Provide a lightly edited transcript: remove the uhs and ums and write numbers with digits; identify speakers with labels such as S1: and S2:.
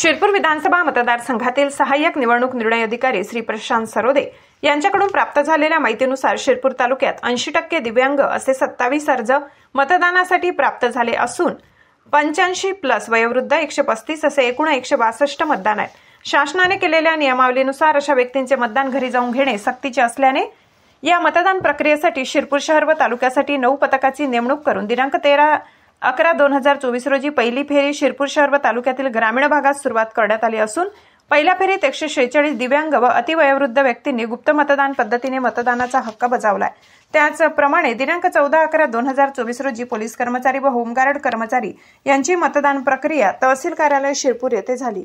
S1: शिरपूर विधानसभा मतदारसंघातील सहाय्यक निवडणूक निर्णय अधिकारी श्री प्रशांत सरोदे यांच्याकडून प्राप्त झालेल्या माहितीनुसार शिरपूर तालुक्यात 80% दिव्यांग असे 27 अर्ज मतदानासाठी प्राप्त झाले असून 85+ वयोवृद्ध 135 असे एकूण 162 मतदान आहेत. शासनाने केलेल्या नियमावलीनुसार अशा व्यक्तींचे मतदान घरी जाऊन घेणे सक्तीचे असल्याने या मतदान प्रक्रियेसाठी शिरपूर शहर व तालुक्यासाठी 9 पथकाची नेमणूक करून दिनांक 13/11/2024 रोजी पहिली फेरी शिरपूर शहर व तालुक्यातील ग्रामीण भागात सुरुवात करण्यात आली असून पहिल्या फेरीत 146 दिव्यांग व अतिवयोवृद्ध व्यक्तींनी गुप्त मतदान पद्धतीने मतदानाचा हक्क बजावलाय. त्याचप्रमाणे दिनांक 14/11/2024 रोजी पोलीस कर्मचारी व होमगार्ड कर्मचारी यांची मतदान प्रक्रिया तहसील कार्यालय शिरपूर येथे झाली.